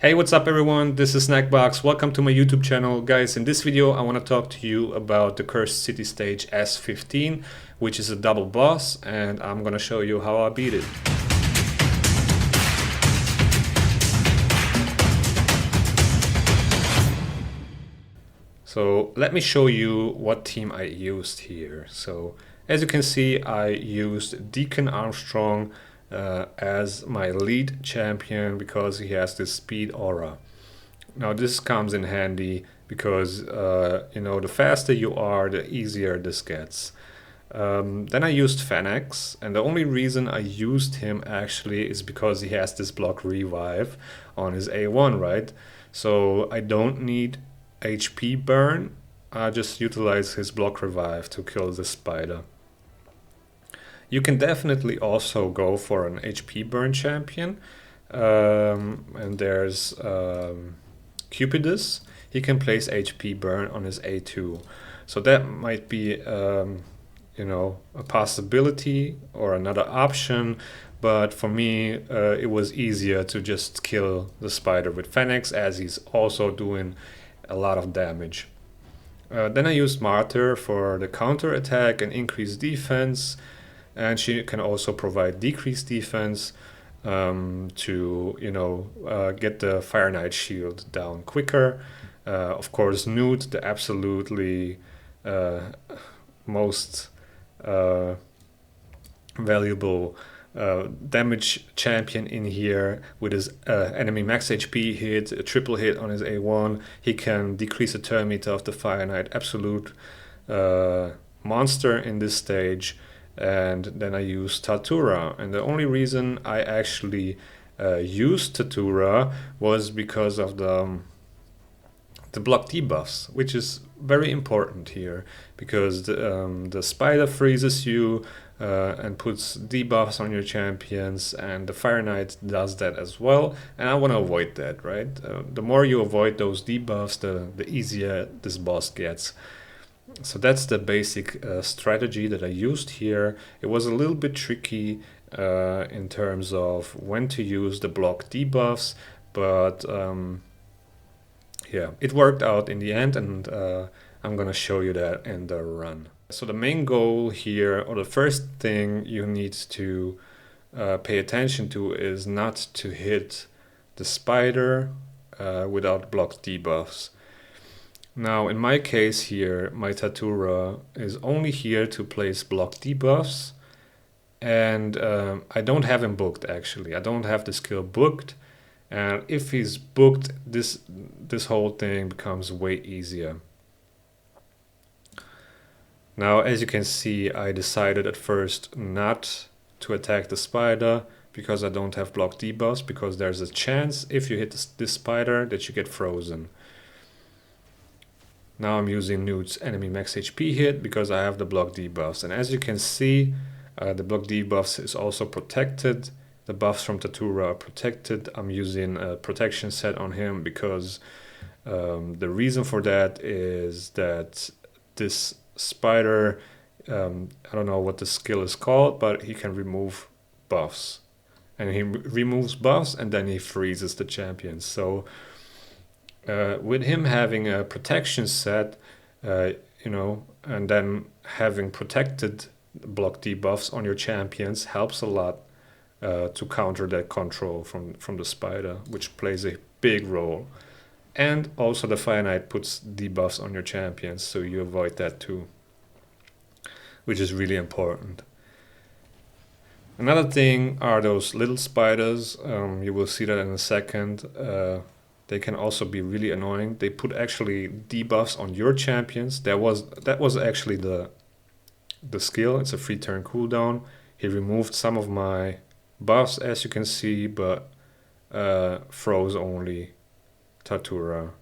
Hey, what's up everyone? This is Snackbox. Welcome to my YouTube channel. Guys, in this video I want to talk to you about the Cursed City stage S15, which is a double boss, and I'm gonna show you how I beat it. So let me show you what team I used here. So as you can see, I used Deacon Armstrong as my lead champion because he has this speed aura. Now this comes in handy because the faster you are, the easier this gets. Then I used Fenix, and the only reason I used him actually is because he has this block revive on his A1, right? So I don't need HP burn. I just utilize his block revive to kill the spider. You can definitely also go for an HP burn champion, and there's Cupidus. He can place HP burn on his A2, so that might be a possibility or another option. But for me, it was easier to just kill the spider with Fenix, as he's also doing a lot of damage. Then I used Martyr for the counter attack and increased defense, and she can also provide decreased defense to get the FIREKNIGHT shield down quicker. Of course, Newt, the absolutely most valuable damage champion in here, with his enemy max HP hit, a triple hit on his A1. He can decrease the turn meter of the FIREKNIGHT, absolute monster in this stage. And then I used Tatura, and the only reason I actually used Tatura was because of the block debuffs, which is very important here, because the spider freezes you and puts debuffs on your champions, and the FIREKNIGHT does that as well, and I want to avoid that, right? The more you avoid those debuffs, the easier this boss gets. So that's the basic strategy that I used here. It was a little bit tricky in terms of when to use the block debuffs, but yeah, it worked out in the end, and I'm gonna show you that in the run. So the main goal here, or the first thing you need to pay attention to, is not to hit the spider without block debuffs. Now, in my case here, my Tatura is only here to place block debuffs, and I don't have him booked actually. I don't have the skill booked, and if he's booked, this whole thing becomes way easier. Now, as you can see, I decided at first not to attack the spider because I don't have block debuffs, because there's a chance if you hit this spider that you get frozen. Now I'm using Newt's enemy max HP hit because I have the block debuffs. And as you can see, the block debuffs is also protected. The buffs from Tatura are protected. I'm using a protection set on him because the reason for that is that this spider, I don't know what the skill is called, but he can remove buffs. And he removes buffs and then he freezes the champion. So with him having a protection set, and then having protected block debuffs on your champions helps a lot to counter that control from the spider, which plays a big role. And also the FIREKNIGHT puts debuffs on your champions, so you avoid that too, which is really important. Another thing are those little spiders. You will see that in a second. They can also be really annoying. They put actually debuffs on your champions. That was actually the skill. It's a free turn cooldown. He removed some of my buffs, as you can see, but froze only Tatura.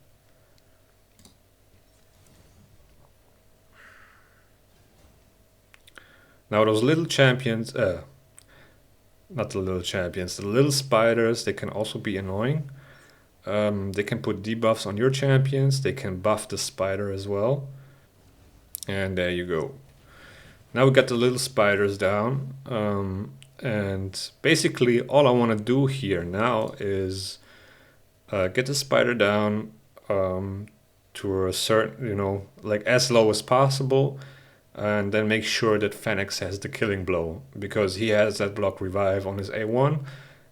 Now those little champions, not the little champions, the little spiders, they can also be annoying. They can put debuffs on your champions. They can buff the spider as well. And there you go. Now we got the little spiders down. And basically all I want to do here now is get the spider down to a certain, like as low as possible, and then make sure that Fenix has the killing blow, because he has that block revive on his A1,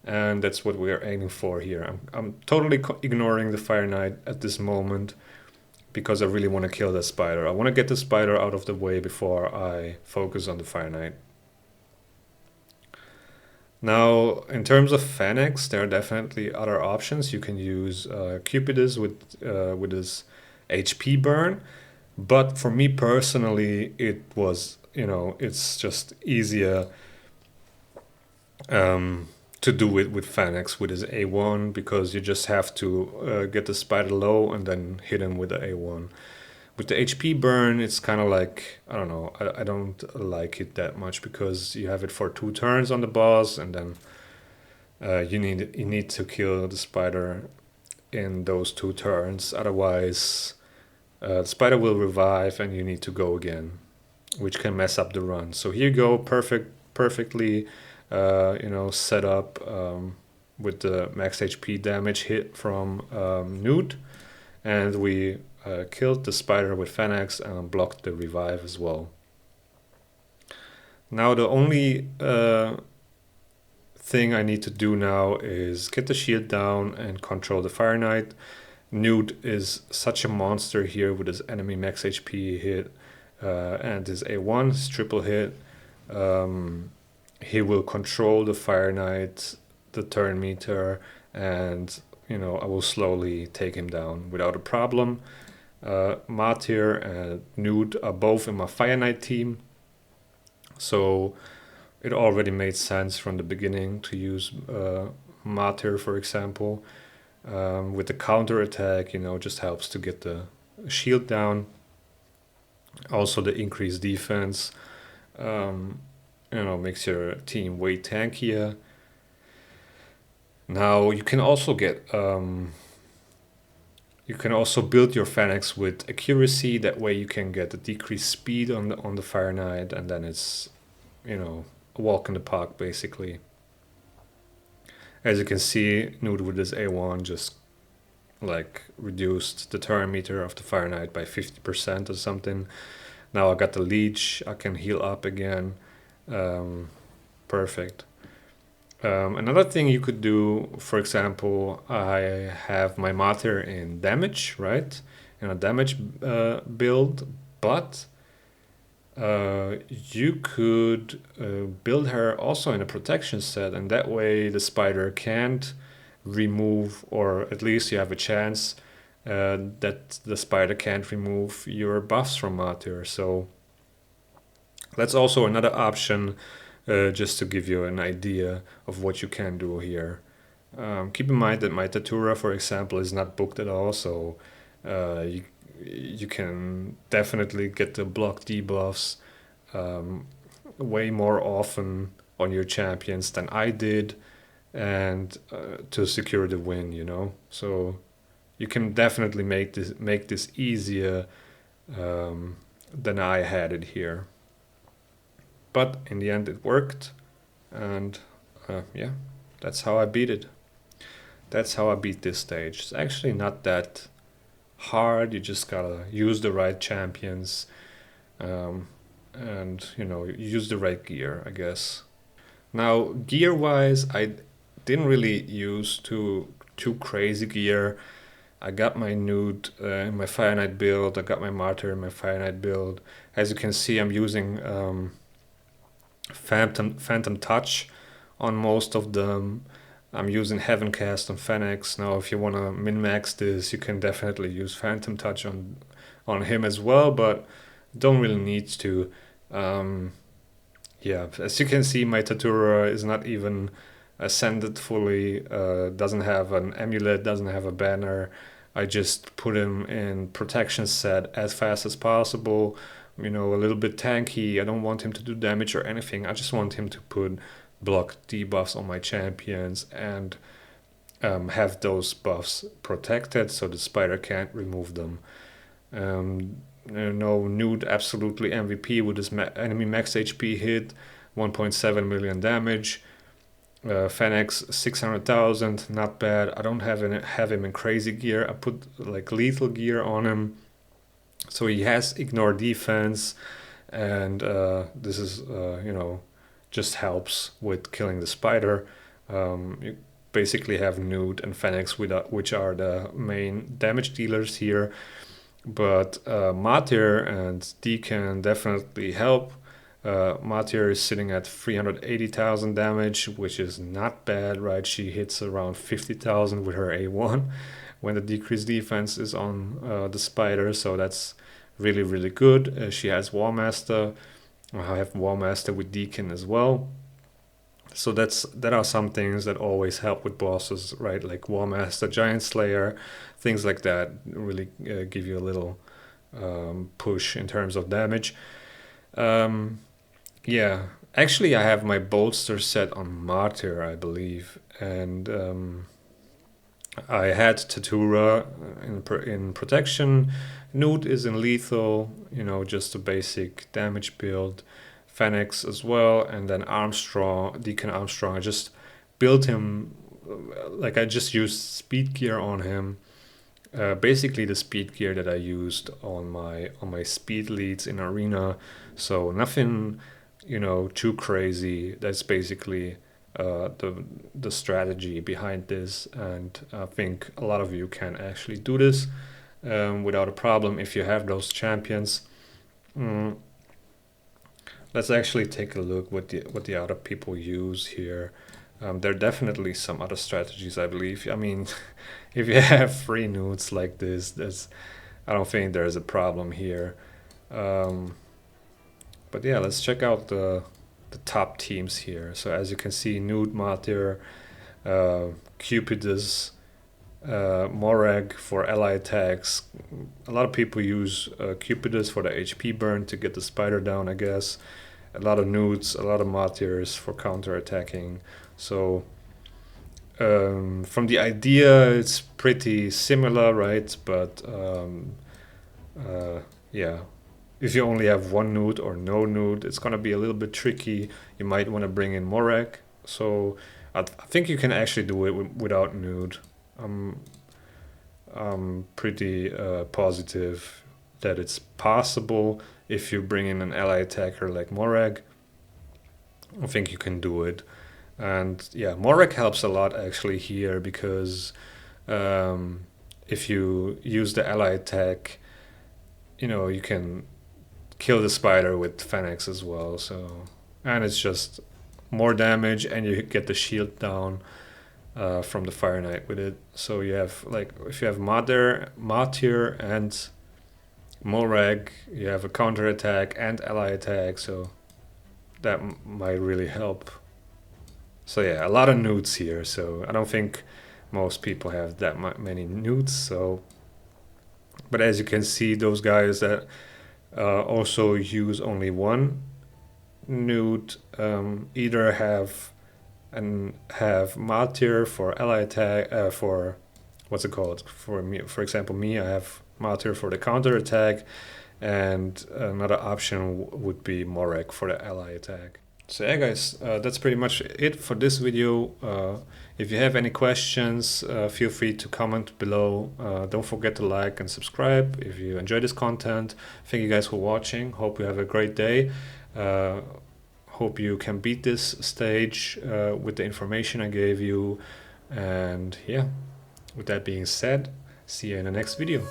and that's what we are aiming for here. I'm totally ignoring the Fire Knight at this moment, because I really want to kill the spider. I want to get the spider out of the way before I focus on the Fire Knight. Now, in terms of Fenix, there are definitely other options. You can use Cupidus with his HP burn, but for me personally, it's just easier to do it with Fenix with his A1, because you just have to get the spider low and then hit him with the A1. With the HP burn, it's kind of like, I don't know, I don't like it that much, because you have it for 2 turns on the boss, and then you need to kill the spider in those 2 turns. Otherwise, the spider will revive and you need to go again, which can mess up the run. So here you go, perfectly set up with the max HP damage hit from Newt, and we killed the spider with Fenix and blocked the revive as well. Now the only thing I need to do now is get the shield down and control the Fire Knight. Newt is such a monster here with his enemy max HP hit and his A1, his triple hit. He will control the Fire Knight, the turn meter, and I will slowly take him down without a problem. Martyr and Newt are both in my Fire Knight team, so it already made sense from the beginning to use Martyr, for example. With the counter attack, just helps to get the shield down. Also, the increased defense, makes your team way tankier. Now you can also build your Fenix with accuracy. That way you can get a decreased speed on the Fire Knight, and then it's a walk in the park basically. As you can see, Newt with his A1 just reduced the turn meter of the Fire Knight by 50% or something. Now I got the leech, I can heal up again. Perfect. Another thing you could do, for example, I have my Martyr in damage, right? In a damage build, but you could build her also in a protection set, and that way the spider can't remove, or at least you have a chance that the spider can't remove your buffs from Martyr. So that's also another option, just to give you an idea of what you can do here. Keep in mind that my Tatura, for example, is not booked at all, so you can definitely get the block debuffs way more often on your champions than I did, and to secure the win, So you can definitely make this easier than I had it here. But in the end it worked, and yeah, that's how I beat it. That's how I beat this stage. It's actually not that hard, you just gotta use the right champions, and use the right gear, I guess. Now, gear wise, I didn't really use too crazy gear. I got my Newt in my Fire Knight build, I got my Martyr in my Fire Knight build. As you can see, I'm using Phantom Touch on most of them. I'm using Heaven Cast on Fenix. Now, if you want to min-max this, you can definitely use Phantom Touch on him as well, but don't really need to. Yeah, as you can see, my Tatura is not even ascended fully, doesn't have an amulet, doesn't have a banner. I just put him in protection set as fast as possible, a little bit tanky. I don't want him to do damage or anything. I just want him to put block debuffs on my champions and have those buffs protected so the spider can't remove them. Newt absolutely MVP with his enemy max HP hit, 1.7 million damage. Fennec 600,000, not bad. I don't have him in crazy gear. I put like lethal gear on him, so he has ignore defense, and this is just helps with killing the spider. You basically have Newt and Fennec, which are the main damage dealers here, but Martyr and Deacon definitely help. Martyr is sitting at 380,000 damage, which is not bad, right? She hits around 50,000 with her A1 when the decreased defense is on the spider, so that's really, really good. She has War Master. I have War Master with Deacon as well. So that are some things that always help with bosses, right? Like War Master, Giant Slayer, things like that really give you a little push in terms of damage. Yeah, actually I have my bolster set on Martyr, I believe, and I had Tatura in protection. Newt is in lethal, just a basic damage build. Fennec as well, and then Deacon Armstrong. I just built him, like I just used speed gear on him. Basically the speed gear that I used on my speed leads in arena. So nothing, too crazy. That's basically the strategy behind this, and I think a lot of you can actually do this without a problem if you have those champions. Let's actually take a look what the other people use here. There are definitely some other strategies, I believe. I mean, if you have 3 Newts like this, I don't think there's a problem here. But yeah, let's check out the top teams here. So as you can see, Newt, Martyr, Cupidus, Morag for ally attacks. A lot of people use Cupidus for the HP burn to get the spider down, I guess. A lot of Newts, a lot of Martyrs for counter attacking. So from the idea, it's pretty similar, right? But yeah, if you only have 1 Newt or no Newt, it's gonna be a little bit tricky. You might want to bring in Morag. So I think you can actually do it without Newt. I'm pretty positive that it's possible if you bring in an ally attacker like Morag. I think you can do it. And yeah, Morag helps a lot actually here, because if you use the ally attack, you can kill the spider with Fennec as well. So, and it's just more damage, and you get the shield down from the Fire Knight with it. So you have, like, if you have Martyr and Morag, you have a counter attack and ally attack, so that might really help. So yeah, a lot of Newts here. So I don't think most people have that many Newts. So, but as you can see, those guys that also use only 1 Newt either have Martyr for ally attack, for what's it called? For me, for example, I have Martyr for the counter attack, and another option would be Morag for the ally attack. So yeah, guys, that's pretty much it for this video. If you have any questions, feel free to comment below. Don't forget to like and subscribe if you enjoy this content. Thank you guys for watching. Hope you have a great day. Hope you can beat this stage with the information I gave you. And yeah, with that being said, see you in the next video.